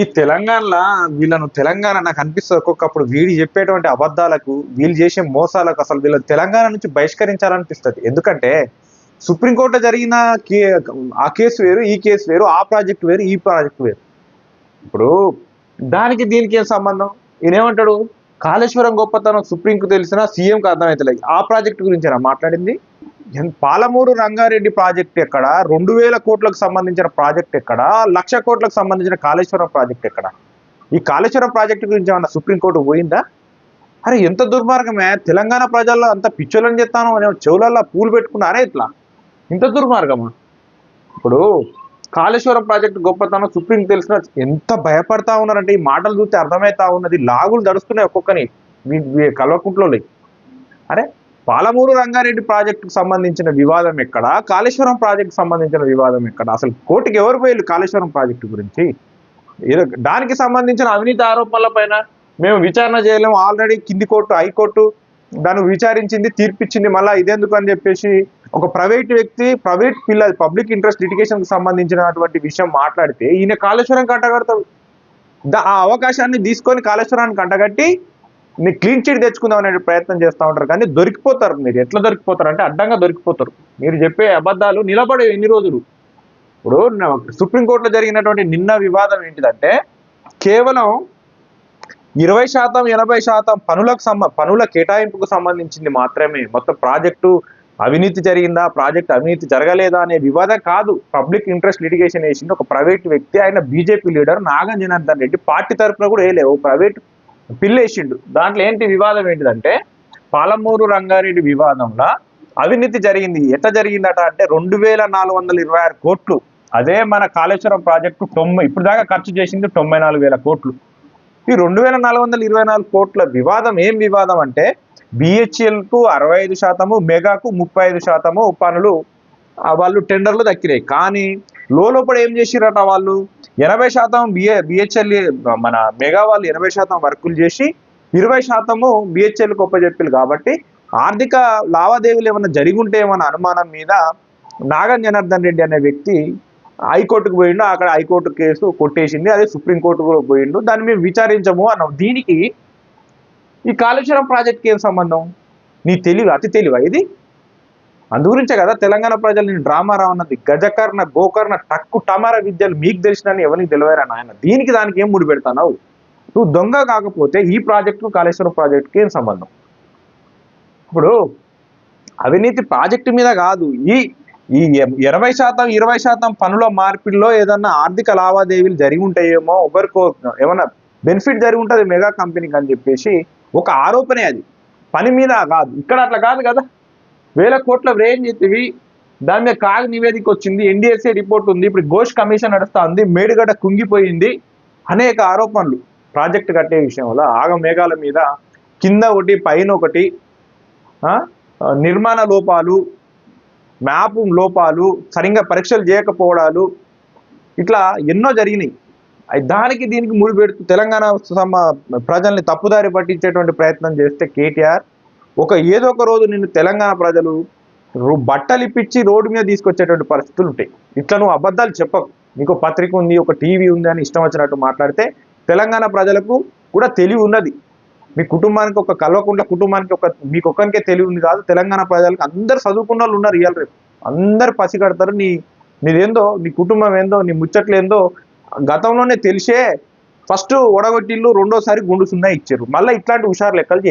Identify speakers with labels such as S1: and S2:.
S1: ఈ తెలంగాణలో వీళ్ళను తెలంగాణ నాకు అనిపిస్తుంది ఒక్కొక్కప్పుడు వీళ్ళు చెప్పేటువంటి అబద్ధాలకు వీళ్ళు చేసే మోసాలకు అసలు వీళ్ళని తెలంగాణ నుంచి బహిష్కరించాలనిపిస్తుంది. ఎందుకంటే సుప్రీంకోర్టులో జరిగిన ఆ కేసు వేరు, ఈ కేసు వేరు, ఆ ప్రాజెక్టు వేరు, ఈ ప్రాజెక్టు వేరు. ఇప్పుడు దానికి దీనికి ఏం సంబంధం? ఈయనేమంటాడు, కాళేశ్వరం గొప్పతనం సుప్రీంకు తెలిసినా సీఎంకి అర్థమవుతలేదు. ఆ ప్రాజెక్టు గురించేనా మాట్లాడింది? పాలమూరు రంగారెడ్డి ప్రాజెక్ట్ ఎక్కడ, 2000 కోట్లకు సంబంధించిన ప్రాజెక్ట్ ఎక్కడ, 1,00,000 కోట్లకు సంబంధించిన కాళేశ్వరం ప్రాజెక్ట్ ఎక్కడ? ఈ కాళేశ్వరం ప్రాజెక్టు గురించి ఏమన్నా సుప్రీంకోర్టు పోయిందా? అరే ఎంత దుర్మార్గమే! తెలంగాణ ప్రజల్లో అంత పిచ్చోళ్ళని చెప్తాను అనే చెవులల్లో పూలు పెట్టుకున్నారే ఇట్లా, ఇంత దుర్మార్గమా? ఇప్పుడు కాళేశ్వరం ప్రాజెక్టు గొప్పతనం సుప్రీంకి తెలిసిన ఎంత భయపడతా ఉన్నారంటే, ఈ మాటలు చూస్తే అర్థమవుతా ఉన్నది. లాగులు దడుస్తున్నాయి ఒక్కొక్కని కల్వకుంట్లో. అరే పాలమూరు రంగారెడ్డి ప్రాజెక్టుకు సంబంధించిన వివాదం ఎక్కడ, కాళేశ్వరం ప్రాజెక్టు సంబంధించిన వివాదం ఎక్కడ? అసలు కోర్టుకి ఎవరు పోయారు కాళేశ్వరం ప్రాజెక్టు గురించి? దానికి సంబంధించిన అవినీతి ఆరోపణల పైన మేము విచారణ చేయలేము. ఆల్రెడీ కింది కోర్టు, హైకోర్టు దాన్ని విచారించింది, తీర్పిచ్చింది. మళ్ళీ ఇదెందుకు అని చెప్పేసి ఒక ప్రైవేట్ వ్యక్తి, ప్రైవేట్ పిల్లలు, పబ్లిక్ ఇంట్రెస్ట్ లిటిగేషన్కి సంబంధించినటువంటి విషయం మాట్లాడితే ఈయన కాళేశ్వరం కంటగడతాడు. ఆ అవకాశాన్ని తీసుకొని కాళేశ్వరాన్ని కంటగట్టి మీరు క్లీన్ చిట్ తెచ్చుకుందాం అనే ప్రయత్నం చేస్తూ ఉంటారు. కానీ దొరికిపోతారు. మీరు ఎట్లా దొరికిపోతారు అంటే అడ్డంగా దొరికిపోతారు. మీరు చెప్పే అబద్ధాలు నిలబడే ఎన్ని రోజులు. ఇప్పుడు సుప్రీంకోర్టులో జరిగినటువంటి నిన్న వివాదం ఏంటిదంటే, కేవలం 20%, 80% పనుల కేటాయింపుకు సంబంధించింది మాత్రమే. మొత్తం ప్రాజెక్టు అవినీతి జరిగిందా, ప్రాజెక్టు అవినీతి జరగలేదా అనే వివాదం కాదు. పబ్లిక్ ఇంట్రెస్ట్ లిటిగేషన్ వేసింది ఒక ప్రైవేట్ వ్యక్తి. ఆయన BJP leader Nagam Janardhan Reddy. Party తరఫున కూడా వేయలేవు, ప్రైవేట్ పిల్లేసిండు. దాంట్లో ఏంటి వివాదం ఏంటిదంటే, పాలమూరు రంగారెడ్డి వివాదంలో అవినీతి జరిగింది. ఎట్లా జరిగిందట అంటే 2426 కోట్లు. అదే మన కాళేశ్వరం ప్రాజెక్టు ఇప్పుడు దాకా ఖర్చు చేసింది 94,000 కోట్లు. ఈ 2424 కోట్ల వివాదం ఏం వివాదం అంటే, బిహెచ్ఎల్కు 65%, మెగాకు 35% పనులు వాళ్ళు టెండర్లు దక్కినాయి. కానీ లోపల ఏం చేసిరట, వాళ్ళు 80% బిహెచ్ఎల్ మన మెగా వాళ్ళు 80% వర్కులు చేసి 20% బిహెచ్ఎల్కి ఒప్పచెప్పారు. కాబట్టి ఆర్థిక లావాదేవీలు ఏమైనా జరిగి ఉంటే ఏమన్నా అనుమానం మీద నాగం జనార్దన్ రెడ్డి అనే వ్యక్తి హైకోర్టుకు పోయిండు. అక్కడ హైకోర్టు కేసు కొట్టేసింది. అదే సుప్రీంకోర్టు కూడా పోయిండు. దాన్ని మేము విచారించము అన్నాం. దీనికి ఈ కాళేశ్వరం ప్రాజెక్ట్కి ఏం సంబంధం? నీ తెలివి, అతి తెలివా ఇది? అందుగురించే కదా తెలంగాణ ప్రజలు నేను డ్రామా రావన్నది. గజకర్ణ, గోకర్ణ, టక్కు టమారా విద్యలు మీకు తెలిసినని ఎవరికి తెలియరా నాయన? దీనికి దానికి ఏం ముడి పెడతావు? నువ్వు దొంగ కాకపోతే ఈ ప్రాజెక్టు కాళేశ్వరం ప్రాజెక్టుకి ఏం సంబంధం? ఇప్పుడు అవినీతి ప్రాజెక్టు మీద కాదు, ఈ 80%, 20% పనుల మార్పిడిలో ఏదన్నా ఆర్థిక లావాదేవీలు జరిగి ఉంటాయేమో, ఒకరికో ఏమన్నా బెనిఫిట్ జరిగి ఉంటుంది మెగా కంపెనీకి అని చెప్పేసి ఒక ఆరోపణే. అది పని మీద కాదు. ఇక్కడ అట్లా కాదు కదా. 1000 కోట్ల రేంజ్ ఎత్తివి, దాని మీద కాగ్ నివేదిక వచ్చింది, ఎన్డీఎస్ఏ రిపోర్ట్ ఉంది, ఇప్పుడు ఘోష్ కమిషన్ నడుస్తూ ఉంది, మేడిగడ్డ కుంగిపోయింది, అనేక ఆరోపణలు. ప్రాజెక్టు కట్టే విషయంలో ఆగ మేఘాల మీద కింద ఒకటి పైన ఒకటి, నిర్మాణ లోపాలు, మ్యాపింగ్ లోపాలు, సరిగ్గా పరీక్షలు చేయకపోవడాలు, ఇట్లా ఎన్నో జరిగినాయి. దానికి దీనికి ముడి పెడుతూ తెలంగాణ ప్రజల్ని తప్పుదారి పట్టించేటువంటి ప్రయత్నం చేస్తే కేటీఆర్ ఏదో ఒక రోజు నిన్ను తెలంగాణ ప్రజలు బట్టలు ఇప్పించి రోడ్డు మీద తీసుకొచ్చేటువంటి పరిస్థితులు ఉంటాయి. ఇట్లా నువ్వు అబద్ధాలు చెప్పకు. నీకు పత్రిక ఉంది, ఒక టీవీ ఉంది అని ఇష్టం వచ్చినట్టు మాట్లాడితే తెలంగాణ ప్రజలకు కూడా తెలివి ఉన్నది. మీ కుటుంబానికి ఒక కల్వకుంట్ల కుటుంబానికి మీకు ఒక్కరికే తెలివి ఉంది కాదు. తెలంగాణ ప్రజలకు అందరు చదువుకున్న వాళ్ళు ఉన్నారు. ఇవాళ రేపు అందరు పసిగడతారు. నీదేందో, నీ కుటుంబం ఏందో, నీ ముచ్చట్లు ఏందో గతంలోనే తెలిసే ఫస్ట్ ఒడగొట్టిళ్ళు, రెండోసారి గుండు సున్నా ఇచ్చారు. మళ్ళీ ఇట్లాంటి హుషారు లెక్కలు చేయరు.